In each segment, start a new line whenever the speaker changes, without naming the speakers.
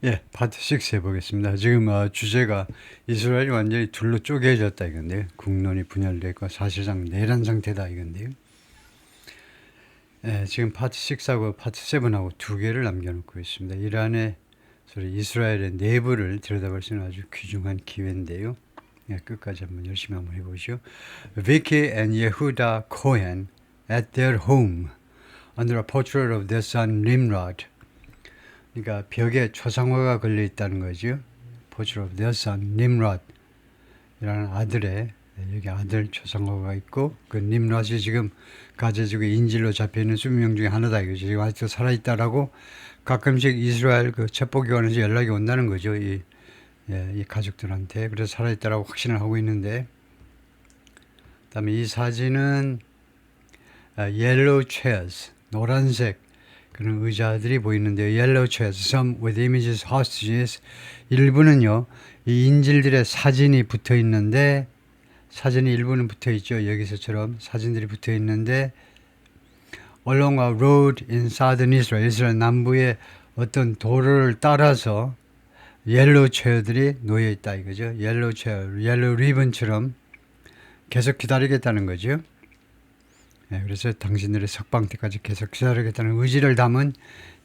예, 파트 6 해보겠습니다. 지금 주제가 이스라엘이 완전히 둘로 쪼개졌다 이건데요. 국론이 분열되고 사실상 내란 상태다 이건데요. 예, 지금 파트 6하고 파트 7하고 두 개를 남겨놓고 있습니다. 이란의 이스라엘의 내부를 들여다볼 수 있는 아주 귀중한 기회인데요. 예, 끝까지 한번 열심히 한번 해보시죠. Vicky and Yehuda Cohen at their home under a portrait of their son Nimrod. 그러니까 벽에 초상화가 걸려 있다는 거죠. Portrait of their son Nimrod 이라는 아들의, 여기 아들 초상화가 있고, 그 님롯이 지금 가제지구 인질로 잡혀있는 20명 중에 하나다 이거죠. 지금 아직도 살아있다라고 가끔씩 이스라엘 그 첩보기관에서 연락이 온다는 거죠. 이 가족들한테. 그래서 살아있다라고 확신을 하고 있는데, 그 다음에 이 사진은 yellow chairs, 노란색 그런 의자들이 보이는데요. yellow chairs, some with images hostages. 일부는요, 이 인질들의 사진이 붙어 있는데, 사진이 일부는 붙어 있죠. 여기서처럼 사진들이 붙어 있는데, along a road in southern Israel, 이스라엘 남부의 어떤 도로를 따라서 옐로우 체어들이 놓여 있다 이거죠. 옐로우 체어, 옐로우 리본처럼 계속 기다리겠다는 거죠. 네, 그래서 당신들의 석방 때까지 계속 기다리겠다는 의지를 담은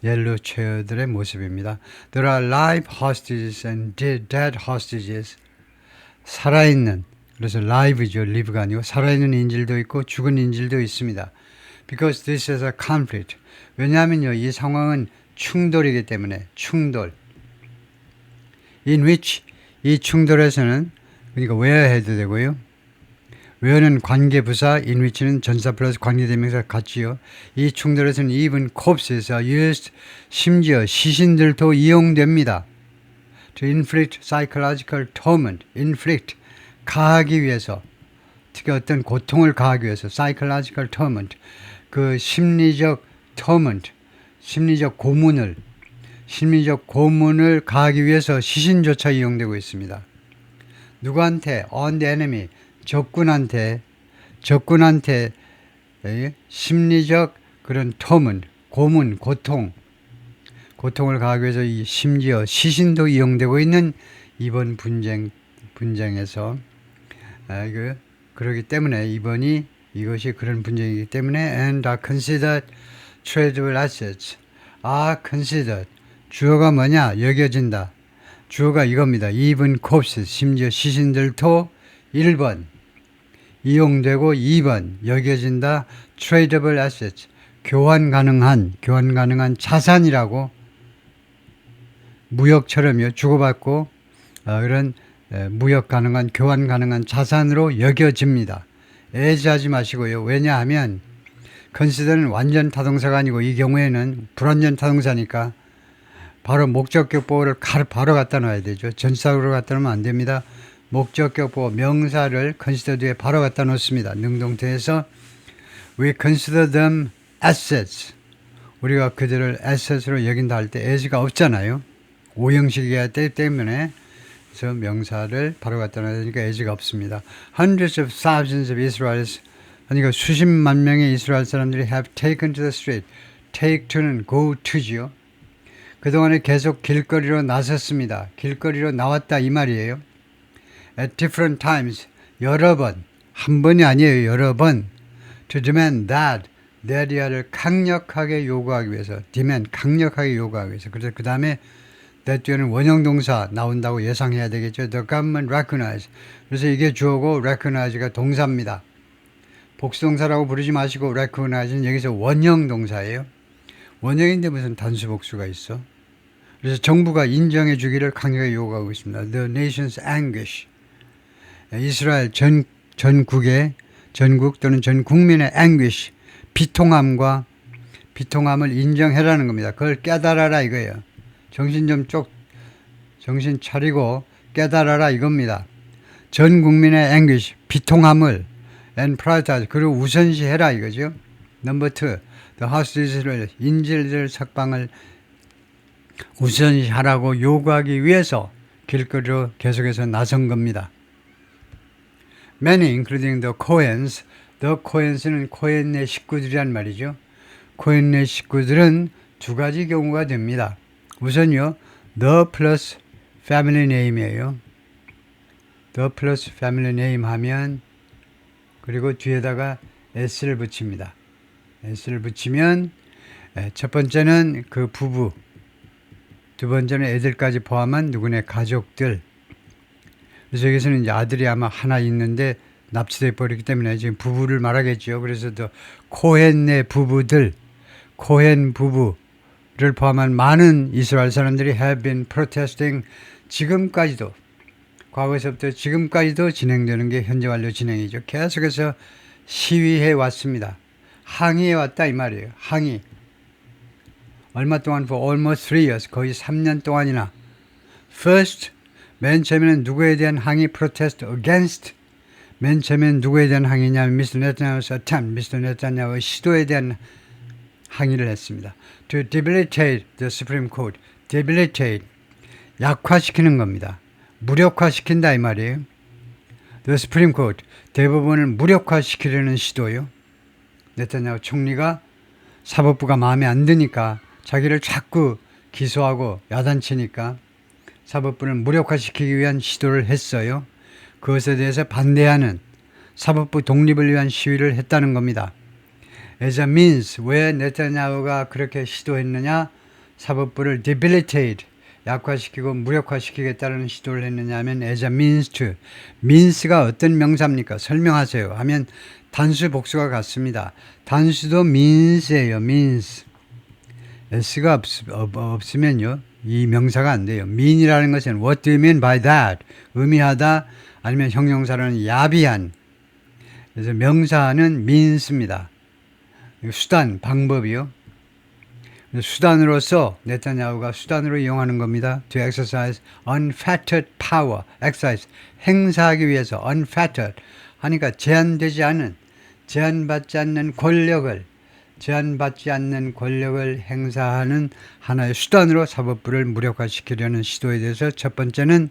옐로우 체어들의 모습입니다. There are live hostages and dead hostages. 살아있는, 그래서 live죠. live가 아니고 살아있는 인질도 있고 죽은 인질도 있습니다. Because this is a conflict. 왜냐하면요, 이 상황은 충돌이기 때문에, 충돌. In which, 이 충돌에서는, 그러니까 where 해도 되고요. where는 관계부사, in which는 전사 플러스 관계대명사 같지요. 이 충돌에서는 even corpses are used, 심지어 시신들도 이용됩니다. To inflict psychological torment, inflict, 가하기 위해서, 특히 어떤 고통을 가하기 위해서, psychological torment, 그 심리적 torment, 심리적 고문을 가하기 위해서 시신조차 이용되고 있습니다. 누구한테? On the enemy, 적군한테 심리적 그런 torment, 고문, 고통을 가하기 위해서 심지어 시신도 이용되고 있는 이번 분쟁에서 그러기 때문에 이것이 그런 분쟁이기 때문에 and are considered tradable assets. considered. 주어가 뭐냐? 여겨진다. 주어가 이겁니다. even corpses. 심지어 시신들도 1번 이용되고 2번 여겨진다. tradable assets. 교환 가능한 자산이라고, 무역처럼요. 주고받고 그런 무역 가능한, 교환 가능한 자산으로 여겨집니다. 애지하지 마시고요. 왜냐하면 consider는 완전 타동사가 아니고 이 경우에는 불완전 타동사니까 바로 목적격 보호를 바로 갖다 놔야 되죠. 전치사로 갖다 놓으면 안 됩니다. 목적격 보호 명사를 consider 뒤에 바로 갖다 놓습니다. 능동태에서 we consider them assets. 우리가 그들을 assets로 여긴다 할 때 as가 없잖아요. 오형식이어야 되기 때문에 그래서 명사를 바로 갖다 놔야 되니까 as가 없습니다. Hundreds of thousands of Israelis, 그러니까 수십만 명의 이스라엘 사람들이 have taken to the street. take to는 go to지요. 그동안에 계속 길거리로 나섰습니다. 길거리로 나왔다 이 말이에요. At different times, 여러 번, 한 번이 아니에요. 여러 번. To demand that, that이야를 강력하게 요구하기 위해서, demand 강력하게 요구하기 위해서. 그래서 그 다음에 that 뒤에는 원형동사 나온다고 예상해야 되겠죠. The government recognize. 그래서 이게 주어고 recognize가 동사입니다. 복수동사라고 부르지 마시고 recognize는 여기서 원형동사예요. 원형인데 무슨 단수복수가 있어? 그래서 정부가 인정해 주기를 강하게 요구하고 있습니다. The nation's anguish. 이스라엘 전국 또는 전 국민의 anguish, 비통함을 인정해라는 겁니다. 그걸 깨달아라 이거예요. 정신 차리고 깨달아라 이겁니다. 전 국민의 anguish, 비통함을 and prioritize, 그리고 우선시해라 이거죠. Number 2, the hostages, 인질들 석방을 우선시하라고 요구하기 위해서 길거리로 계속해서 나선 겁니다. Many, including the Cohens는 코헨의 식구들이란 말이죠. 코헨의 식구들은 두 가지 경우가 됩니다. 우선요, the plus family name이에요. the plus family name 하면 그리고 뒤에다가 s를 붙입니다. s를 붙이면 첫 번째는 그 부부, 두 번째는 애들까지 포함한 누구네 가족들. 그래서 여기서는 이제 아들이 아마 하나 있는데 납치돼 버리기 때문에 지금 부부를 말하겠죠. 그래서 또 코헨네 부부들, 코헨 부부를 포함한 많은 이스라엘 사람들이 have been protesting 지금까지도 과거에서부터 지금까지도 진행되는 게 현재 완료 진행이죠. 계속해서 시위해 왔습니다. 항의해 왔다 이 말이에요. 항의. 얼마 동안 for almost 3 years 거의 3년 동안이나 first 맨 처음에는 누구에 대한 항의 protest against 맨 처음에는 누구에 대한 항의냐면 Mr. Netanyahu's attempt Mr. Netanyahu의 시도에 대한 항의를 했습니다. To debilitate the Supreme Court debilitate 약화시키는 겁니다. 무력화시킨다 이 말이에요. The Supreme Court 대법원을 무력화시키려는 시도요. 네타냐후 총리가 사법부가 마음에 안 드니까 자기를 자꾸 기소하고 야단치니까 사법부를 무력화시키기 위한 시도를 했어요. 그것에 대해서 반대하는 사법부 독립을 위한 시위를 했다는 겁니다. As a means, 왜 네타냐후가 그렇게 시도했느냐? 사법부를 debilitate, 약화시키고 무력화시키겠다는 시도를 했느냐 하면 as a means to, means가 어떤 명사입니까? 설명하세요 하면 단수 복수가 같습니다. 단수도 means예요. means. s가 없으면요. 이 명사가 안 돼요. mean이라는 것은 what do you mean by that? 의미하다 아니면 형용사로는 야비한. 그래서 명사는 means입니다. 수단, 방법이요. 수단으로서 네타냐후가 수단으로 이용하는 겁니다. To exercise unfettered power. exercise 행사하기 위해서 unfettered 하니까 제한되지 않은 제한받지 않는 권력을 행사하는 하나의 수단으로 사법부를 무력화시키려는 시도에 대해서 첫 번째는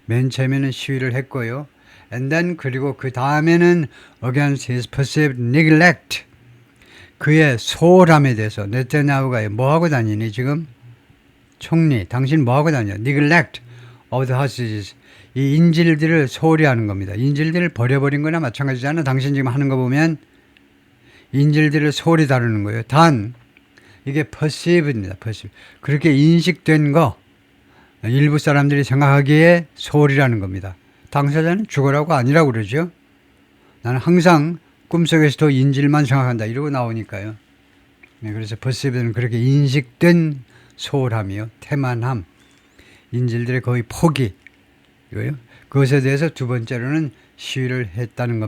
맨 처음에는 시위를 했고요. And then 그리고 그 다음에는 against his perceived neglect 그의 소홀함에 대해서 네타냐후가 뭐하고 다니니 지금? 총리 당신 뭐하고 다녀? neglect of the hostages 이 인질들을 소홀히 하는 겁니다. 인질들을 버려버린 거나 마찬가지잖아. 당신 지금 하는 거 보면 인질들을 소홀히 다루는 거예요. 단 이게 perceived입니다. perceive. 그렇게 인식된 거 일부 사람들이 생각하기에 소홀이라는 겁니다. 당사자는 죽어라고 아니라고 그러죠. 나는 항상 꿈속에서도 인질만 생각한다 이러고 나오니까요. 네, 그래서 perceived는 그렇게 인식된 소홀함이요. 태만함. 인질들의 거의 포기. 이거요. 그것에 대해서 두 번째로는 시위를 했다는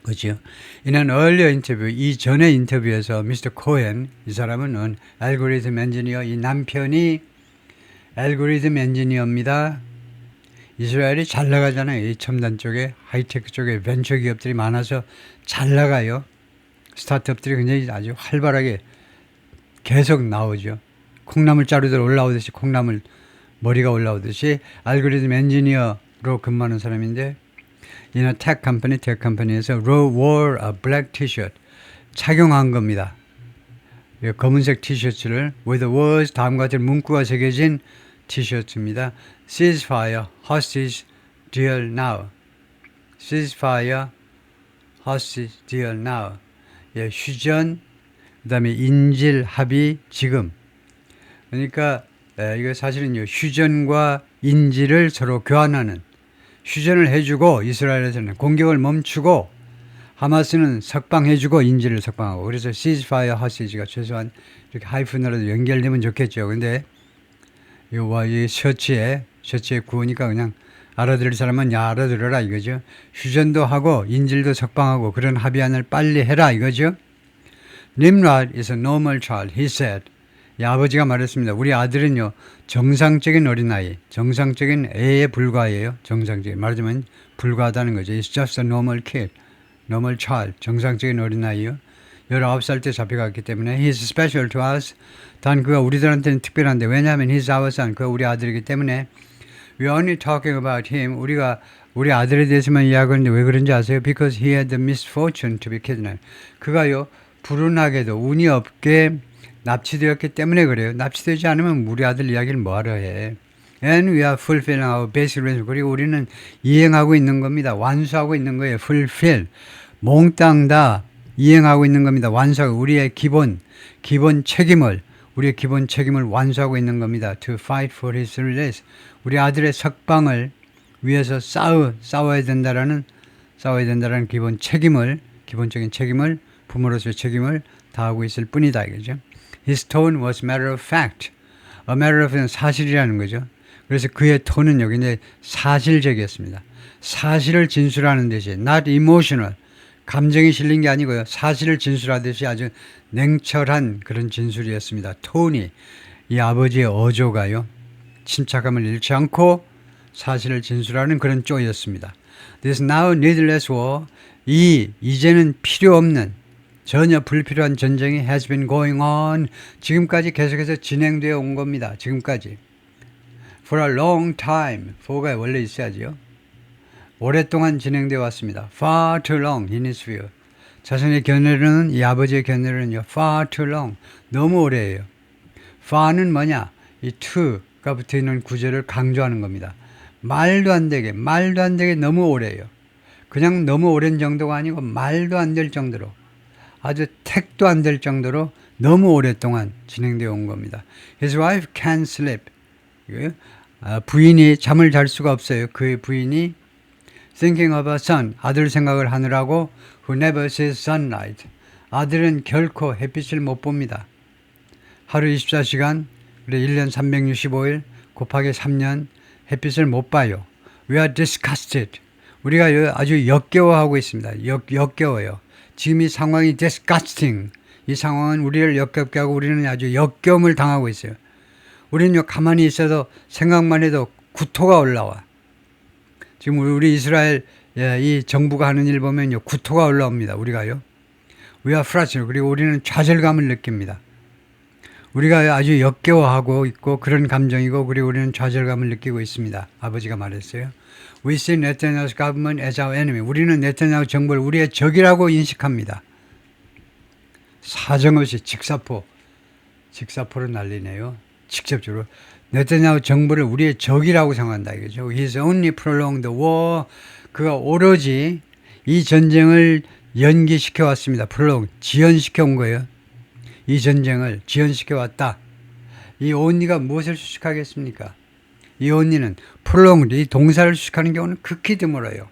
거죠. 이는 earlier 인터뷰, 이전의 인터뷰에서 미스터 코헨, 이 사람은 알고리즘 엔지니어, 이 남편이 알고리즘 엔지니어입니다. 이스라엘이 잘 나가잖아요. 이 첨단 쪽에, 하이테크 쪽에 벤처 기업들이 많아서 잘 나가요. 스타트업들이 굉장히 아주 활발하게 계속 나오죠. 콩나물 자루들 올라오듯이 콩나물 머리가 올라오듯이 알고리즘 엔지니어로 근무하는 사람인데 이나 tech 컴퍼니에서 wore a black t-shirt 착용한 겁니다. 검은색 티셔츠를 with the words 다음과 같은 문구가 새겨진 티셔츠입니다. Ceasefire, hostage, deal now. Ceasefire, hostage, deal now. 휴전, 그 다음에 인질 합의 지금. 그러니까 이거 사실은요 휴전과 인질을 서로 교환하는 휴전을 해주고 이스라엘에서는 공격을 멈추고 하마스는 석방해주고 인질을 석방하고 그래서 ceasefire hostage가 최소한 이렇게 하이픈으로도 연결되면 좋겠죠. 근데 이 셔츠에 구우니까 그냥 알아들을 사람은 야 알아들어라 이거죠. 휴전도 하고 인질도 석방하고 그런 합의안을 빨리 해라 이거죠. Nimrod is a normal child, he said. 이 아버지가 말했습니다. 우리 아들은요 정상적인 어린아이, 정상적인 애에 불과해요. 정상적인 말하자면 불과하다는 거죠. It's just a normal kid, normal child, 정상적인 어린아이요. 19살 때 잡혀갔기 때문에 He's special to us. 단 그가 우리들한테는 특별한데 왜냐하면 He's our son, 그가 우리 아들이기 때문에 We're only talking about him. 우리가 우리 아들에 대해서만 이야기하는데 왜 그런지 아세요? Because he had the misfortune to be kidnapped. 그가요 불운하게도 운이 없게 납치되었기 때문에 그래요. 납치되지 않으면 우리 아들 이야기를 뭐하러 해. And we are fulfilling our basic responsibility. 그리고 우리는 이행하고 있는 겁니다. 완수하고 있는 거예요. fulfill. 몽땅 다 이행하고 있는 겁니다. 완수하고 우리의 기본 책임을 우리의 기본 책임을 완수하고 있는 겁니다. To fight for his release. 우리 아들의 석방을 위해서 싸워야 된다라는 기본적인 책임을 부모로서의 책임을 다하고 있을 뿐이다 이거죠. His tone was matter of fact. A matter of 사실이라는 거죠. 그래서 그의 톤은 여기 이제 사실적이었습니다. 사실을 진술하는 듯이 not emotional. 감정이 실린 게 아니고요. 사실을 진술하듯이 아주 냉철한 그런 진술이었습니다. 톤이 이 아버지의 어조가요. 침착함을 잃지 않고 사실을 진술하는 그런 쪼였습니다. This now needless war. 이제는 필요 없는 전혀 불필요한 전쟁이 has been going on. 지금까지 계속해서 진행되어 온 겁니다. 지금까지. For a long time. for가 원래 있어야죠. 오랫동안 진행되어 왔습니다. Far too long in his view. 자신의 견해로는 이 아버지의 견해로는요. Far too long. 너무 오래예요. far는 뭐냐? 이 to가 붙어있는 구절을 강조하는 겁니다. 말도 안 되게 너무 오래예요. 그냥 너무 오랜 정도가 아니고 말도 안 될 정도로 아주 택도 안 될 정도로 너무 오랫동안 진행되어 온 겁니다. His wife can't sleep. 부인이 잠을 잘 수가 없어요. 그의 부인이 thinking of a son. 아들 생각을 하느라고 who never sees sunlight. 아들은 결코 햇빛을 못 봅니다. 하루 24시간, 그래 1년 365일 곱하기 3년 햇빛을 못 봐요. We are disgusted. 우리가 아주 역겨워하고 있습니다. 역겨워요. 지금 이 상황이 disgusting. 이 상황은 우리를 역겹게 하고 우리는 아주 역겨움을 당하고 있어요. 우리는 가만히 있어도 생각만 해도 구토가 올라와. 지금 우리 이스라엘 이 정부가 하는 일 보면 구토가 올라옵니다. 우리가요. We are frustrated. 그리고 우리는 좌절감을 느낍니다. 우리가 아주 역겨워하고 있고 그런 감정이고 그리고 우리는 좌절감을 느끼고 있습니다. 아버지가 말했어요. We see Netanyahu's government as our enemy. 우리는 네타냐후 정부를 우리의 적이라고 인식합니다. 사정없이 직사포로 날리네요. 직접적으로. 네타냐후 정부를 우리의 적이라고 생각한다 이거죠. He's only prolonged the war. 그가 오로지 이 전쟁을 연기시켜 왔습니다. 지연시켜 온 거예요. 이 전쟁을 지연시켜 왔다. 이 온니가 무엇을 수식하겠습니까? 이 온니는 prolonged, 이 동사를 수식하는 경우는 극히 드물어요.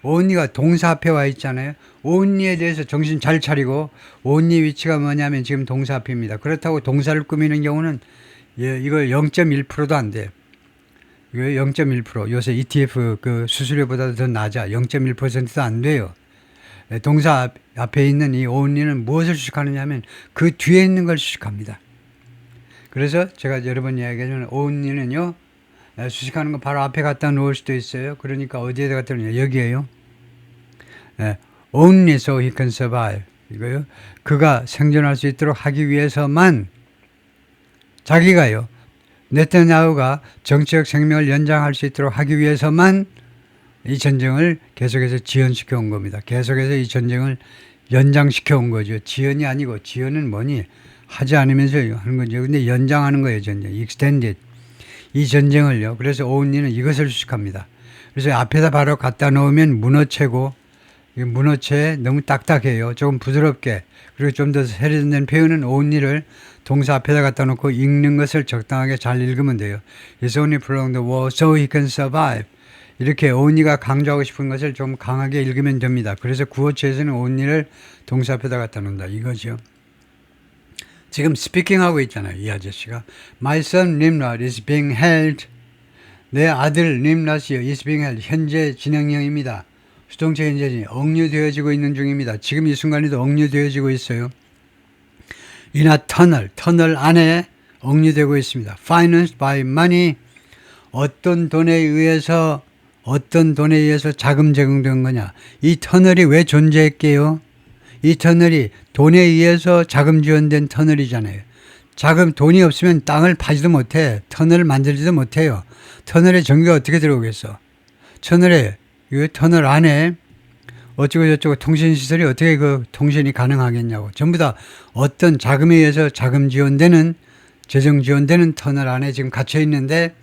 온니가 동사 앞에 와 있잖아요. 온니에 대해서 정신 잘 차리고 온니 위치가 뭐냐면 지금 동사 앞입니다. 그렇다고 동사를 꾸미는 경우는 이걸 0.1%도 안 돼요. 이거 0.1%. 요새 ETF 그 수수료보다 더 낮아. 0.1%도 안 돼요. 동사 앞에 있는 이 only는 무엇을 수식하느냐 하면 그 뒤에 있는 걸 수식합니다. 그래서 제가 여러 번 이야기하지만 only는요. 수식하는 거 바로 앞에 갖다 놓을 수도 있어요. 그러니까 어디에다 갖다 놓냐. 여기에요. Only so he can survive. 이거요. 그가 생존할 수 있도록 하기 위해서만 자기가요. 네타냐후가 정치적 생명을 연장할 수 있도록 하기 위해서만 이 전쟁을 계속해서 지연시켜 온 겁니다. 계속해서 이 전쟁을 연장시켜 온 거죠. 지연이 아니고 지연은 뭐니? 하지 않으면서 하는 거죠. 근데 연장하는 거예요. 전쟁. extended. 이 전쟁을요. 그래서 오은리는 이것을 수식합니다. 그래서 앞에다 바로 갖다 놓으면 문어체고 문어체 너무 딱딱해요. 조금 부드럽게 그리고 좀 더 세련된 표현은 오은리를 동사 앞에다 갖다 놓고 읽는 것을 적당하게 잘 읽으면 돼요. He's only prolonged the war so he can survive. 이렇게 only가 강조하고 싶은 것을 좀 강하게 읽으면 됩니다. 그래서 구어체에서는 only를 동사 앞에다 갖다 놓는다. 이거죠. 지금 스피킹하고 있잖아요. 이 아저씨가. My son Nimrod is being held. 내 아들 nimrod이요. is being held. 현재 진행형입니다. 수동체 현재진이 억류되어지고 있는 중입니다. 지금 이 순간에도 억류되어지고 있어요. in a tunnel. 터널 안에 억류되고 있습니다. Financed by money. 어떤 돈에 의해서 자금 제공된 거냐. 이 터널이 왜 존재했게요? 이 터널이 돈에 의해서 자금 지원된 터널이잖아요. 돈이 없으면 땅을 파지도 못해. 터널을 만들지도 못해요. 터널에 전기가 어떻게 들어오겠어? 터널 안에 어쩌고 저쩌고 통신시설이 어떻게 그 통신이 가능하겠냐고. 전부 다 어떤 자금에 의해서 자금 지원되는, 재정 지원되는 터널 안에 지금 갇혀 있는데,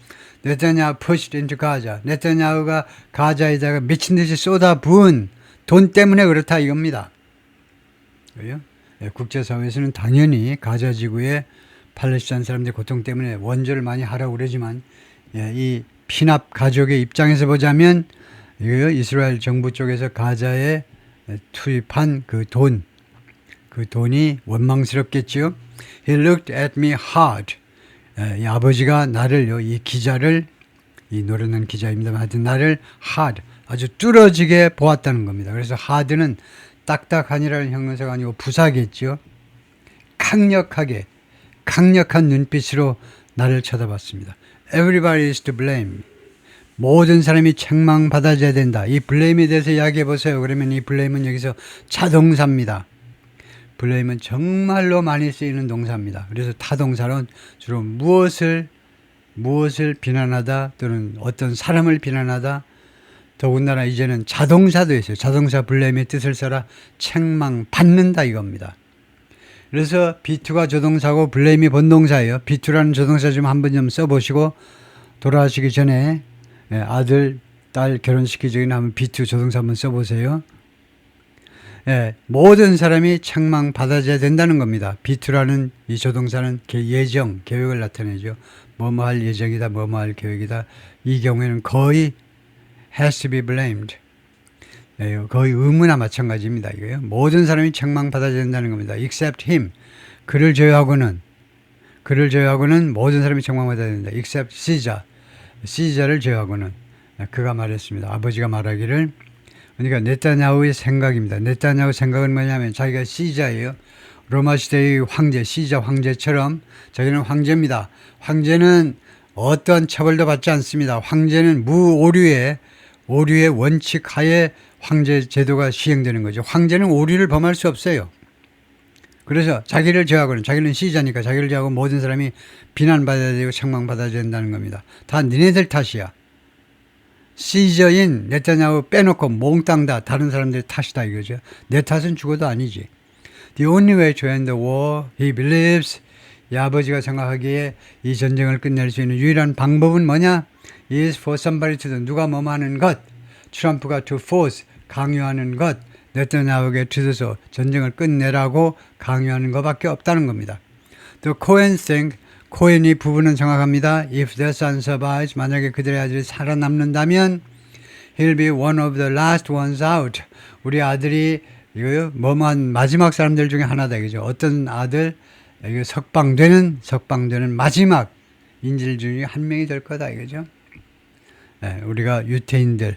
네타냐후 pushed into 가자. 네타냐후가 가자에다가 미친 듯이 쏟아부은 돈 때문에 그렇다 이겁니다. 그래요? 국제사회에서는 당연히 가자 지구의 팔레스타인 사람들의 고통 때문에 원조를 많이 하라고 그러지만, 이 피납 가족의 입장에서 보자면 이스라엘 정부 쪽에서 가자에 투입한 그 돈이 원망스럽겠죠. He looked at me hard. 이 아버지가 나를요, 이 기자를, 이 노련한 기자입니다만 하여튼 나를 hard, 아주 뚫어지게 보았다는 겁니다. 그래서 hard는 딱딱한이라는 형용사가 아니고 부사겠죠. 강력한 눈빛으로 나를 쳐다봤습니다. Everybody is to blame. 모든 사람이 책망받아줘야 된다. 이 blame에 대해서 이야기해 보세요. 그러면 이 blame은 여기서 자동사입니다. blame은 정말로 많이 쓰이는 동사입니다. 그래서 타동사는 주로 무엇을 비난하다 또는 어떤 사람을 비난하다, 더군다나 이제는 자동사도 있어요. 자동사 blame의 뜻을 써라, 책망받는다 이겁니다. 그래서 be2가 조동사고 blame이 본동사예요. be2라는 조동사 좀 한번 좀 써보시고, 돌아가시기 전에 아들, 딸 결혼시키기 전에 한번 be2 조동사 한번 써보세요. 모든 사람이 책망받아줘야 된다는 겁니다. be2라는 이 조동사는 예정, 계획을 나타내죠. 뭐뭐 할 예정이다, 뭐뭐 할 계획이다. 이 경우에는 거의 has to be blamed. 거의 의무나 마찬가지입니다. 이거요. 모든 사람이 책망받아야 된다는 겁니다. except him. 그를 제외하고는 모든 사람이 책망받아야 된다. except Caesar를 제외하고는. 그가 말했습니다. 아버지가 말하기를. 그러니까 네타냐후의 생각입니다. 네타냐후 생각은 뭐냐면 자기가 Caesar예요. 로마 시대의 황제, Caesar 황제처럼 자기는 황제입니다. 황제는 어떤 처벌도 받지 않습니다. 황제는 무오류의 원칙 하에 황제 제도가 시행되는 거죠. 황제는 오류를 범할 수 없어요. 그래서 자기를 제외하고는, 자기는 시자니까 자기를 제외하고 모든 사람이 비난받아야 되고 책망받아야 된다는 겁니다. 다 니네들 탓이야. 시저인 네타냐후 빼놓고 몽땅 다 다른 사람들의 탓이다 이거죠. 내 탓은 죽어도 아니지. The only way to end the war, he believes. 이 아버지가 생각하기에 이 전쟁을 끝낼 수 있는 유일한 방법은 뭐냐? is for somebody to do. 누가 뭐뭐 하는 것. 트럼프가 to force, 강요하는 것. 네타냐후에게 주소서 전쟁을 끝내라고 강요하는 것밖에 없다는 겁니다. The Cohen think, 코헨이 부부는 생각합니다. If their son survives, 만약에 그들의 아들이 살아남는다면 he'll be one of the last ones out. 우리 아들이 이거요, 뭐만 마지막 사람들 중에 하나다 이거죠. 어떤 아들, 이거 석방되는 마지막 인질 중에 한 명이 될 거다 이거죠. 우리가 유태인들,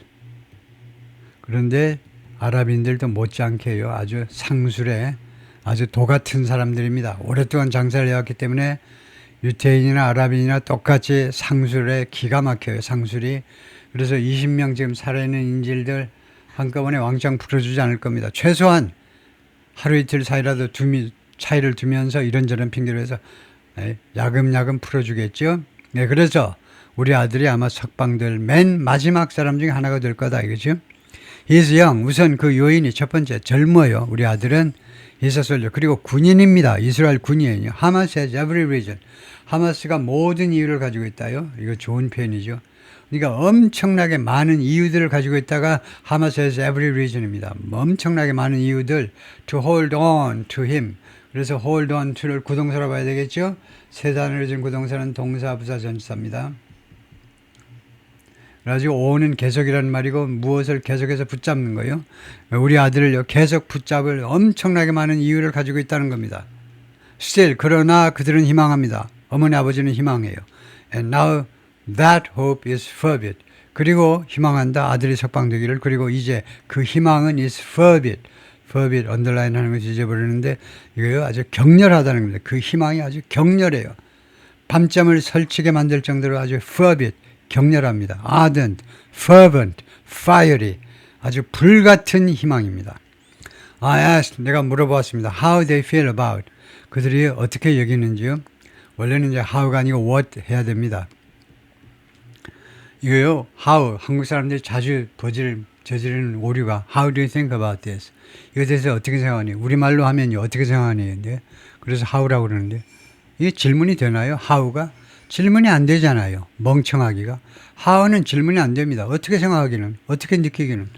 그런데 아랍인들도 못지않게요. 아주 상술에 아주 도 같은 사람들입니다. 오랫동안 장사를 해왔기 때문에 유태인이나 아랍인이나 똑같이 상술에 기가 막혀요. 상술이. 그래서 20명 지금 살아있는 인질들 한꺼번에 왕창 풀어주지 않을 겁니다. 최소한 하루 이틀 사이라도 차이를 두면서 이런저런 핑계로 해서 야금야금 풀어주겠죠. 그래서 우리 아들이 아마 석방될 맨 마지막 사람 중에 하나가 될 거다 이거죠. He's young. 우선 그 요인이 첫 번째 젊어요. 우리 아들은 He's a soldier. 그리고 군인입니다. 이스라엘 군인이에요. Hamas has every reason. 하마스가 모든 이유를 가지고 있다요. 이거 좋은 표현이죠. 그러니까 엄청나게 많은 이유들을 가지고 있다가 Hamas has every reason입니다. 엄청나게 많은 이유들 to hold on to him. 그래서 hold on to를 구동사로 봐야 되겠죠. 세 단어를 준 구동사는 동사, 부사, 전치사입니다. 그래가지고 on은 계속이라는 말이고 무엇을 계속해서 붙잡는 거예요. 우리 아들을 계속 붙잡을 엄청나게 많은 이유를 가지고 있다는 겁니다. Still, 그러나 그들은 희망합니다. 어머니 아버지는 희망해요. And now that hope is fervid. 그리고 희망한다. 아들이 석방되기를. 그리고 이제 그 희망은 is fervid. fervid 언더라인 하는 것을 잊어버리는데 이거요 아주 격렬하다는 겁니다. 그 희망이 아주 격렬해요. 밤잠을 설치게 만들 정도로 아주 fervid. 격렬합니다. ardent, fervent, fiery. 아주 불같은 희망입니다. I asked, 내가 물어보았습니다. How they feel about. 그들이 어떻게 여기는지요. 원래는 이제 how가 아니고 what 해야 됩니다. 이거요, how. 한국 사람들이 자주 버즈를 저지르는 오류가 How do you think about this? 이것에 대해서 어떻게 생각하니? 우리말로 하면 어떻게 생각하니? 그래서 how라고 그러는데 이게 질문이 되나요? how가? 질문이 안 되잖아요. 멍청하기가. how는 질문이 안 됩니다. 어떻게 생각하기는? 어떻게 느끼기는?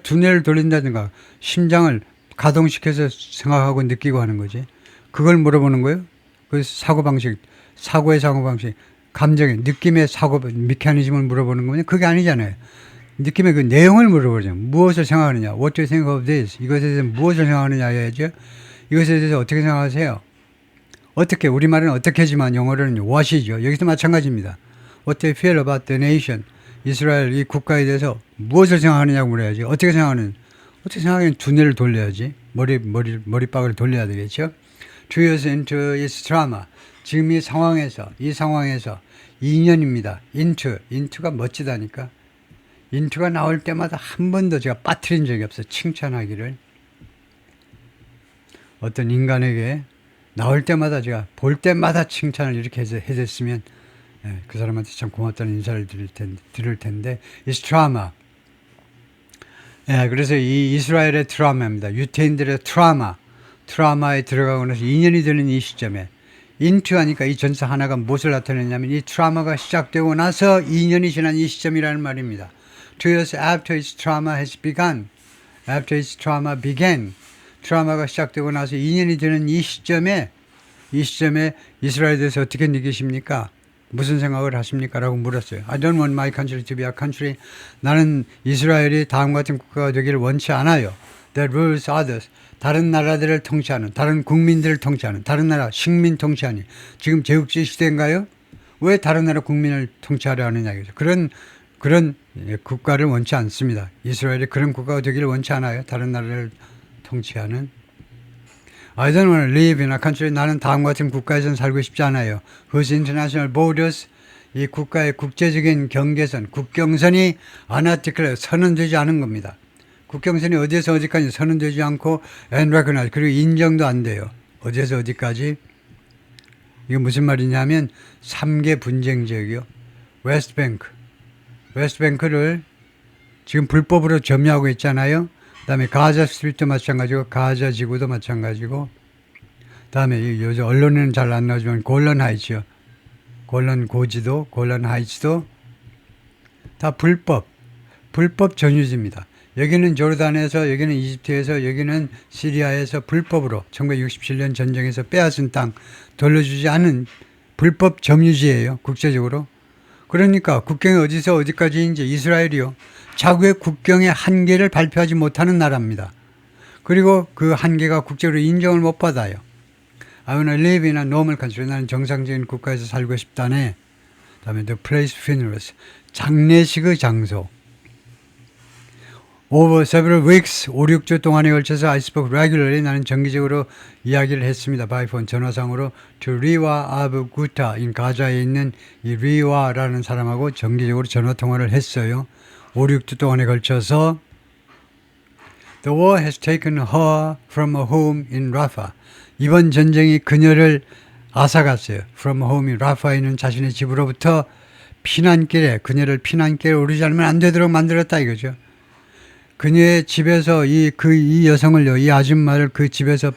두뇌를 돌린다든가 심장을 가동시켜서 생각하고 느끼고 하는 거지. 그걸 물어보는 거예요? 그 사고방식, 사고의 사고방식, 감정의, 느낌의 사고, 메커니즘을 물어보는 거냐? 그게 아니잖아요. 느낌의 그 내용을 물어보죠. 무엇을 생각하느냐? What do you think of this? 이것에 대해서 무엇을 생각하느냐 해야죠. 이것에 대해서 어떻게 생각하세요? 어떻게, 우리말은 어떻게 하지만 영어로는 what이죠. 여기서 마찬가지입니다. What do you feel about the nation? 이스라엘 이 국가에 대해서 무엇을 생각하느냐고 물어야지. 어떻게 생각하는? 어떻게 생각하면 두뇌를 돌려야지. 머리박을 돌려야 되겠죠. 2 years into its drama. 지금 이 상황에서 2년입니다. into가 멋지다니까. into가 나올 때마다 한 번도 제가 빠뜨린 적이 없어요. 칭찬하기를. 어떤 인간에게 나올 때마다 제가 볼 때마다 칭찬을 이렇게 해줬으면 그 사람한테 참 고맙다는 인사를 드릴 텐데 it's drama. 그래서 이 이스라엘의 트라우마입니다. 유태인들의 트라우마에 들어가고 나서 2년이 되는 이 시점에 into 하니까 이 전사 하나가 무엇을 나타내냐면 이 트라우마가 시작되고 나서 2년이 지난 이 시점이라는 말입니다. 2 years after its trauma has begun. After its trauma began. 트라우마가 시작되고 나서 2년이 되는 이 시점에 이스라엘에 대해서 어떻게 느끼십니까? 무슨 생각을 하십니까? 라고 물었어요. I don't want my country to be a country. 나는 이스라엘이 다음과 같은 국가가 되기를 원치 않아요. That rules others. 다른 나라들을 통치하는, 다른 국민들을 통치하는, 다른 나라 식민 통치하는. 지금 제국주의 시대인가요? 왜 다른 나라 국민을 통치하려 하느냐. 그런 국가를 원치 않습니다. 이스라엘이 그런 국가가 되기를 원치 않아요. 다른 나라를 통치하는. I don't want to live in a country. 나는 다음과 같은 국가에서는 살고 싶지 않아요. Whose international borders, 이 국가의 국제적인 경계선, 국경선이 unarticulated, 선언되지 않은 겁니다. 국경선이 어디에서 어디까지 선언되지 않고 and recognized, 그리고 인정도 안 돼요. 어디에서 어디까지. 이게 무슨 말이냐면 3개 분쟁 지역이요. 웨스트뱅크를 지금 불법으로 점유하고 있잖아요. 그다음에 가자 스트리트도 마찬가지고 가자 지구도 마찬가지고 그다음에 요즘 언론에는 잘 안 나오지만 골란 하이츠요. 골란 고지도 골란 하이츠도 다 불법 점유지입니다. 여기는 조르단에서 여기는 이집트에서 여기는 시리아에서 불법으로 1967년 전쟁에서 빼앗은 땅 돌려주지 않은 불법 점유지예요. 국제적으로. 그러니까 국경이 어디서 어디까지인지 이스라엘이요. 자국의 국경의 한계를 발표하지 못하는 나라입니다. 그리고 그 한계가 국제로 인정을 못 받아요. I want to live in a normal country. 나는 정상적인 국가에서 살고 싶다네. 다음에 the place funerals. 장례식의 장소. Over several weeks, 5, 6주 동안에 걸쳐서 I spoke regularly. 나는 정기적으로 이야기를 했습니다. by phone, 전화상으로 to Riwa Abu Ghouta, in 가자에 있는 이 리와라는 사람하고 정기적으로 전화통화를 했어요. 5, 6주 동안에 걸쳐서 The war has taken her from her home in Rafah. 이번 전쟁이 그녀를 앗아갔어요. From home in Rafah에 있는 자신의 집으로부터 그녀를 피난길에 오르지 않으면 안 되도록 만들었다 이거죠. 그녀의 집에서 이 여성을요, 이 아줌마를 그 집에서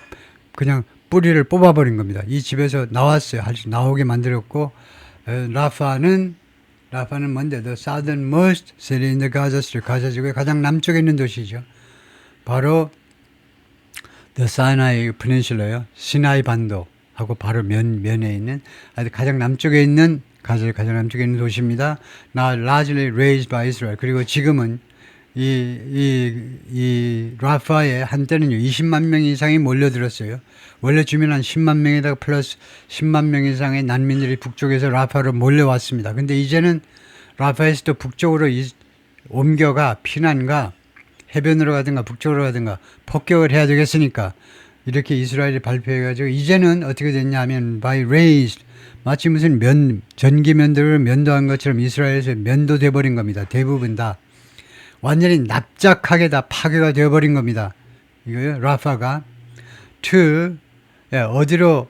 그냥 뿌리를 뽑아버린 겁니다. 이 집에서 나왔어요. 나오게 만들었고, 라파는 뭔데? The southernmost city in the Gaza Strip. 가자 지구의 가장 남쪽에 있는 도시죠. 바로 The Sinai Peninsula요. 시나이 반도하고 바로 면에 있는 가장 남쪽에 있는 가장 남쪽에 있는 도시입니다. Now largely raised by Israel. 그리고 지금은 이 라파에 한때는요 20만 명 이상이 몰려들었어요. 원래 주민 한 10만 명에다가 플러스 10만 명 이상의 난민들이 북쪽에서 라파로 몰려왔습니다. 근데 이제는 라파에서 또 북쪽으로 옮겨가 피난가 해변으로 가든가 북쪽으로 가든가 폭격을 해야 되겠으니까 이렇게 이스라엘이 발표해가지고 이제는 어떻게 됐냐면 by raised, 마치 무슨 전기 면도를 면도한 것처럼 이스라엘에서 면도돼 버린 겁니다. 대부분 다. 완전히 납작하게 다 파괴가 되어버린 겁니다. 이거요, 라파가.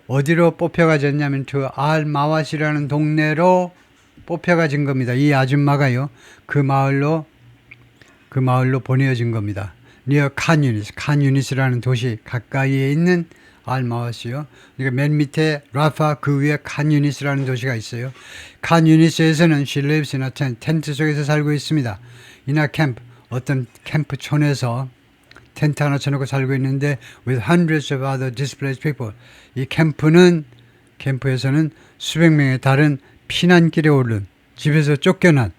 어디로 뽑혀가졌냐면, 알마왓이라는 동네로 뽑혀가진 겁니다. 이 아줌마가요, 그 마을로 그 마을로 보내어진 겁니다. near 칸 유니스, 칸 유니스라는 도시 가까이에 있는 알마와스요. 그러니까 맨 밑에 라파, 그 위에 칸 유니스라는 도시가 있어요. 칸 유니스에서는 she lives in a tent, 텐트 속에서 살고 있습니다. in a camp, 어떤 캠프촌에서 텐트 하나 쳐놓고 살고 있는데 with hundreds of other displaced people. 이 캠프에서는 수백 명의 다른 피난길에 오른, 집에서 쫓겨난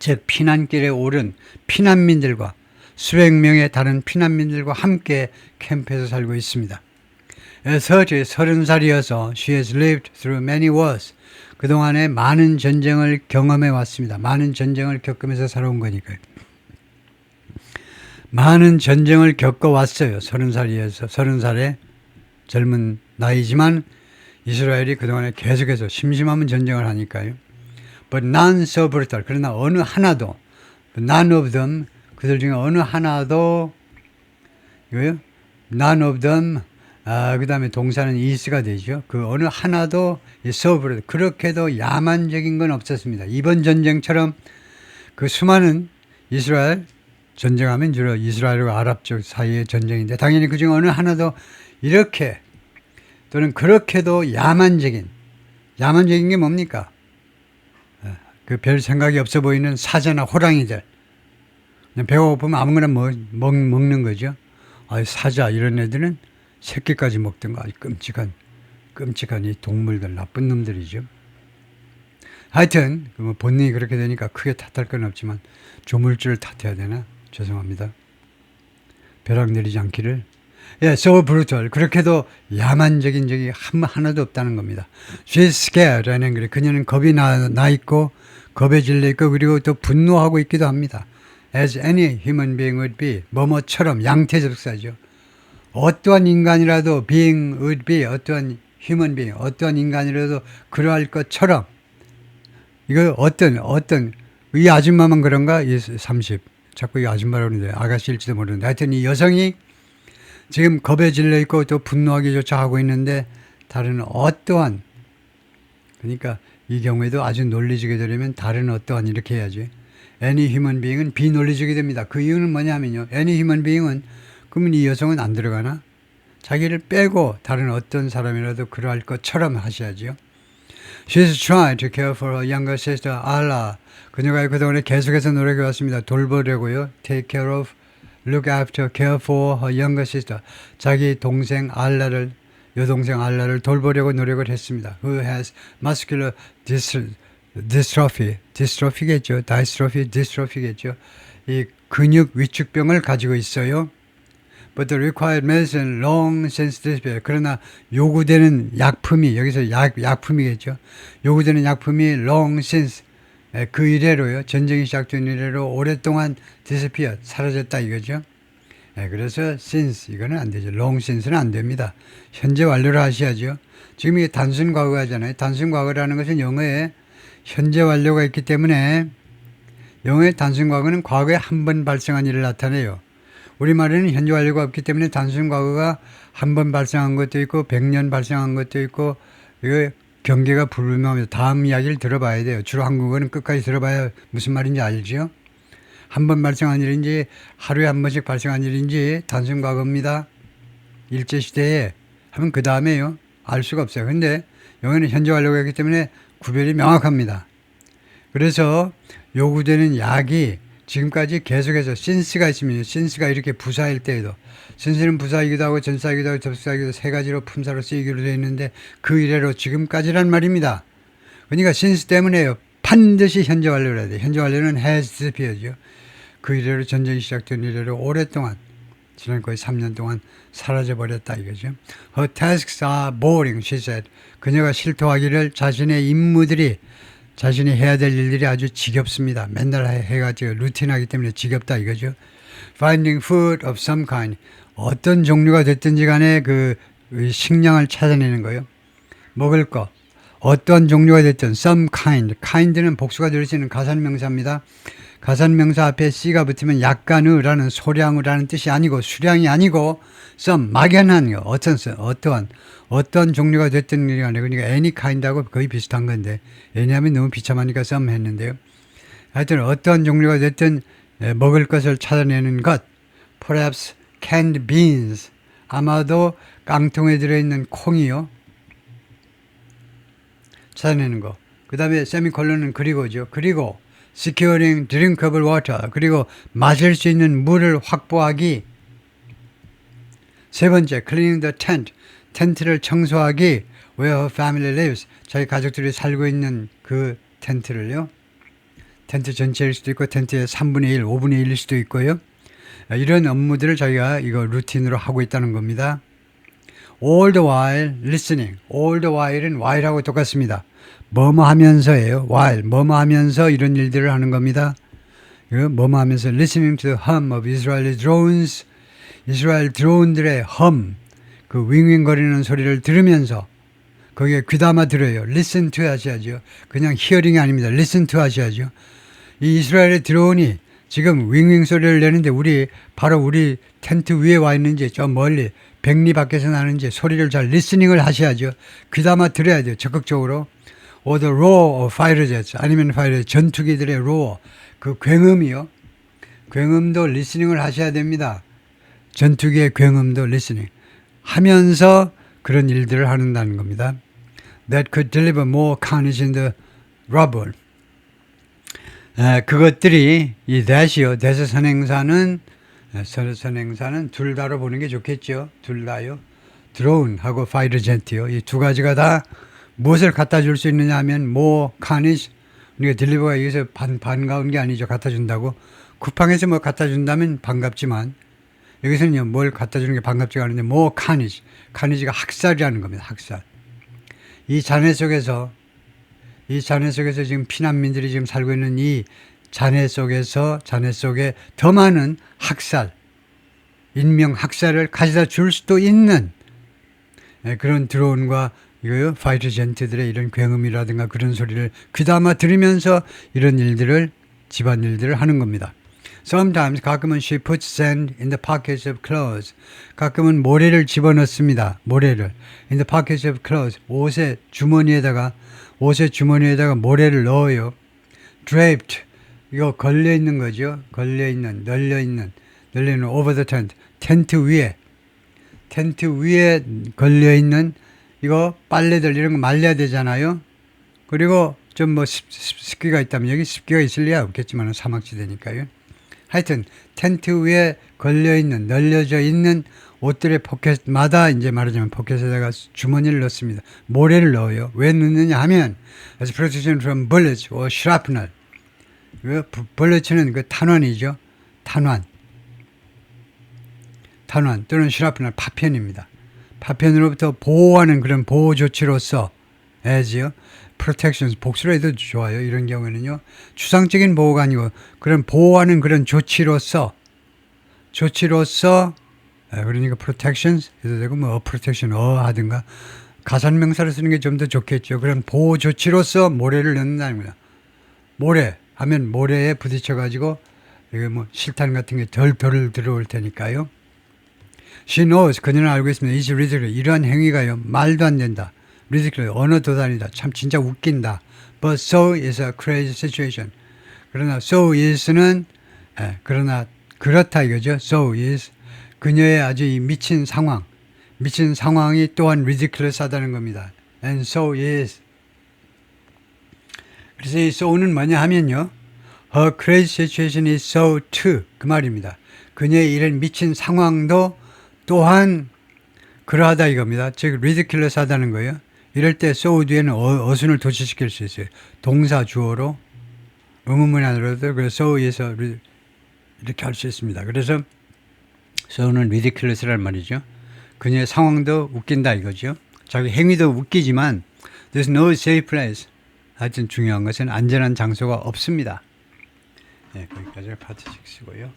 즉 피난길에 오른 피난민들과 수백 명의 다른 피난민들과 함께 캠프에서 살고 있습니다. 30살이어서 she has lived through many wars. 그동안에 많은 전쟁을 경험해 왔습니다. 많은 전쟁을 겪으면서 살아온 거니까요. 많은 전쟁을 겪어왔어요. 30살의 젊은 나이지만 이스라엘이 그동안에 계속해서 심심하면 전쟁을 하니까요. But none so brutal. 그러나 어느 하나도, none of them, 그들 중에 어느 하나도, 이거요? None of them, 그 다음에 동사는 is가 되죠. 그 어느 하나도 so brutal. 그렇게도 야만적인 건 없었습니다. 이번 전쟁처럼 그 수많은 이스라엘, 전쟁하면 주로 이스라엘과 아랍 쪽 사이의 전쟁인데 당연히 그 중에 어느 하나도 이렇게 또는 그렇게도 야만적인 게 뭡니까? 그 별 생각이 없어 보이는 사자나 호랑이들. 그냥 배가 고프면 아무거나 먹는 거죠. 사자 이런 애들은 새끼까지 먹던가. 끔찍한 이 동물들, 나쁜 놈들이죠. 하여튼 뭐 본능이 그렇게 되니까 크게 탓할 건 없지만 조물주를 탓해야 되나? 죄송합니다. 벼락 내리지 않기를. so brutal. 그렇게도 야만적인 적이 하나도 없다는 겁니다. She's scared. 라는 글. 그녀는 겁이 나 있고, 겁에 질려 있고, 그리고 또 분노하고 있기도 합니다. As any human being would be. 뭐뭐처럼 양태접사죠. 어떠한 인간이라도 being would be. 어떠한 human being. 어떠한 인간이라도 그러할 것처럼. 이거 이 아줌마만 그런가? 이 30. 자꾸 이 아줌마라고 그러는데 아가씨일지도 모르는데 하여튼 이 여성이 지금 겁에 질려 있고 또 분노하기조차 하고 있는데 다른 어떠한, 그러니까 이 경우에도 아주 논리적이 되려면 다른 어떠한 이렇게 해야지. any human being은 비논리적이 됩니다. 그 이유는 뭐냐면요. any human being은 그러면 이 여성은 안 들어가나? 자기를 빼고 다른 어떤 사람이라도 그러할 것처럼 하셔야죠. She's trying to care for her younger sister, Allah. 그녀가 그동안에 계속해서 노력해왔습니다. 돌보려고요. Take care of, look after, care for her younger sister. 자기 동생 알라를, 여동생 알라를 돌보려고 노력을 했습니다. Who has muscular dystrophy. dystrophy겠죠. dystrophy겠죠. 이 근육 위축병을 가지고 있어요. But the required medicine long since disappeared. 그러나 요구되는 약품이, 여기서 약품이겠죠. 요구되는 약품이 long since, 그 이래로요. 전쟁이 시작된 이래로 오랫동안 disappeared, 사라졌다 이거죠. 그래서 since, 이거는 안 되죠. long since는 안 됩니다. 현재 완료를 하셔야죠. 지금 이게 단순 과거 하잖아요. 단순 과거라는 것은 영어에 현재 완료가 있기 때문에 영어의 단순 과거는 과거에 한 번 발생한 일을 나타내요. 우리말에는 현재 완료가 없기 때문에 단순 과거가 한 번 발생한 것도 있고 100년 발생한 것도 있고 이거 경계가 불분명합니다. 다음 이야기를 들어봐야 돼요. 주로 한국어는 끝까지 들어봐야 무슨 말인지 알죠. 한 번 발생한 일인지 하루에 한 번씩 발생한 일인지 단순 과거입니다. 일제시대에 하면 그 다음에요. 알 수가 없어요. 근데 영어는 현재 완료가 있기 때문에 구별이 명확합니다. 그래서 요구되는 약이 지금까지 계속해서 since가 있으면 since가 이렇게 부사일 때에도 since는 부사이기도 하고 전사이기도 하고 접사이기도 하고 세 가지로 품사로 쓰이기로 되어 있는데 그 이래로 지금까지란 말입니다. 그러니까 since 때문에요. 반드시 현재 완료를 해야 돼요. 현재 완료는 has disappeared죠. 그 이래로 전쟁이 시작된 이래로 오랫동안 지난 거의 3년 동안 사라져버렸다 이거죠. Her tasks are boring, she said. 그녀가 실토하기를 자신의 임무들이 자신이 해야 될 일들이 아주 지겹습니다. 맨날 해가지고 루틴하기 때문에 지겹다 이거죠. Finding food of some kind. 어떤 종류가 됐든지 간에 그 식량을 찾아내는 거예요. 먹을 거. 어떤 종류가 됐든 some kind. kind는 복수가 될 수 있는 가산명사입니다. 가산명사 앞에 C가 붙으면 약간의라는 소량의라는 뜻이 아니고 수량이 아니고 some 막연한 거. 어떤 종류가 됐든 간에 그러니까 any kind하고 거의 비슷한 건데 any 하면 너무 비참하니까 some 했는데요. 하여튼 어떤 종류가 됐든 먹을 것을 찾아내는 것. Perhaps canned beans. 아마도 깡통에 들어있는 콩이요. 찾아내는 거. 그 다음에 세미콜론은 그리고죠. 그리고 securing drinkable water. 그리고 마실 수 있는 물을 확보하기. 세 번째, cleaning the tent. 텐트를 청소하기. Where her family lives. 자기 가족들이 살고 있는 그 텐트를요. 텐트 전체일 수도 있고 텐트의 3분의 1, 5분의 1일 수도 있고요. 이런 업무들을 자기가 이거 루틴으로 하고 있다는 겁니다. All the while listening. All the while은 while하고 똑같습니다. 뭐뭐 하면서예요. while 뭐뭐 하면서 이런 일들을 하는 겁니다. 뭐뭐 하면서 listening to the hum of Israeli drones. 이스라엘 드론들의 hum, 그 윙윙거리는 소리를 들으면서 거기에 귀담아 들어요. listen to 하셔야죠. 그냥 hearing이 아닙니다. listen to 하셔야죠. 이 이스라엘의 드론이 지금 윙윙 소리를 내는데 바로 우리 텐트 위에 와 있는지 저 멀리 백리 밖에서 나는지 소리를 잘 리스닝을 하셔야죠. 귀담아 들어야 돼요. 적극적으로. or the roar of fighter jets 아니면 파이터 전투기들의 roar 그 굉음이요. 굉음도 리스닝을 하셔야 됩니다. 전투기의 굉음도 리스닝 하면서 그런 일들을 하는다는 겁니다. That could deliver more carnage in the rubble. 그것들이 이 that이요. that의 선행사는 둘 다로 보는 게 좋겠죠. 둘 다요. 드론하고 fighter jet이요. 이 두 가지가 다 무엇을 갖다 줄 수 있느냐 하면 more carnage. 우리가 딜리버가 여기서 반가운 게 아니죠. 갖다 준다고. 쿠팡에서 뭐 갖다 준다면 반갑지만 여기서는요, 뭘 갖다 주는 게 반갑지가 않은데, more carnage. carnage가 학살이라는 겁니다. 학살. 이 잔해 속에서 지금 피난민들이 지금 살고 있는 이 잔해 속에 더 많은 학살, 인명 학살을 가져다 줄 수도 있는 그런 드론과 이거요, 파이터 젠트들의 이런 굉음이라든가 그런 소리를 귀담아 들으면서 이런 일들을, 집안일들을 하는 겁니다. Sometimes 가끔은 she puts sand in the pockets of clothes. 가끔은 모래를 집어넣습니다. 모래를 in the pockets of clothes. 옷의 주머니에다가 모래를 넣어요. Draped. 이거 걸려 있는 거죠. 널려 있는 over the tent. 텐트 위에 걸려 있는 이거 빨래들 이런 거 말려야 되잖아요. 그리고 좀 뭐 습기가 있다면 여기 습기가 있을 리야 없겠지만 사막지대니까요. 하여튼 텐트 위에 걸려있는 널려져 있는 옷들의 포켓마다 이제 말하자면 포켓에다가 주머니를 넣습니다. 모래를 넣어요. 왜 넣느냐 하면 as protection from bullets or shrapnel. bullet는 그 탄환이죠. 탄환 또는 shrapnel 파편입니다. 파편으로부터 보호하는 그런 보호 조치로서 as요. protections 복수로 해도 좋아요. 이런 경우에는요. 추상적인 보호가 아니고 그런 보호하는 그런 조치로서 그러니까 protections 해도 되고 뭐 protection 하든가 가산명사를 쓰는 게 좀 더 좋겠죠. 그런 보호 조치로서 모래를 넣는다는 거야. 모래 하면 모래에 부딪혀 가지고 이게 뭐 실탄 같은 게 덜 들어올 테니까요. She knows 그녀는 알고 있습니다. It's ridiculous. 이러한 행위가요. 말도 안 된다. ridiculous. 언어 도단이다. 참 진짜 웃긴다. But so is a crazy situation. 그러나 so is는 그러나 그렇다 이거죠. So is 그녀의 아주 이 미친 상황이 또한 ridiculous하다는 겁니다. And so is. 그래서 이 so는 뭐냐 하면요. Her crazy situation is so too. 그 말입니다. 그녀의 이런 미친 상황도 또한 그러하다 이겁니다. 즉 ridiculous하다는 거예요. 이럴 때 so 뒤에는 어순을 도치시킬 수 있어요. 동사 주어로 의문문 안으로도 그래서 so에서 이렇게 할 수 있습니다. 그래서 so는 ridiculous란 말이죠. 그녀의 상황도 웃긴다 이거죠. 자기 행위도 웃기지만 there's no safe place. 하여튼 중요한 것은 안전한 장소가 없습니다. 네, 거기까지 파트 6고요.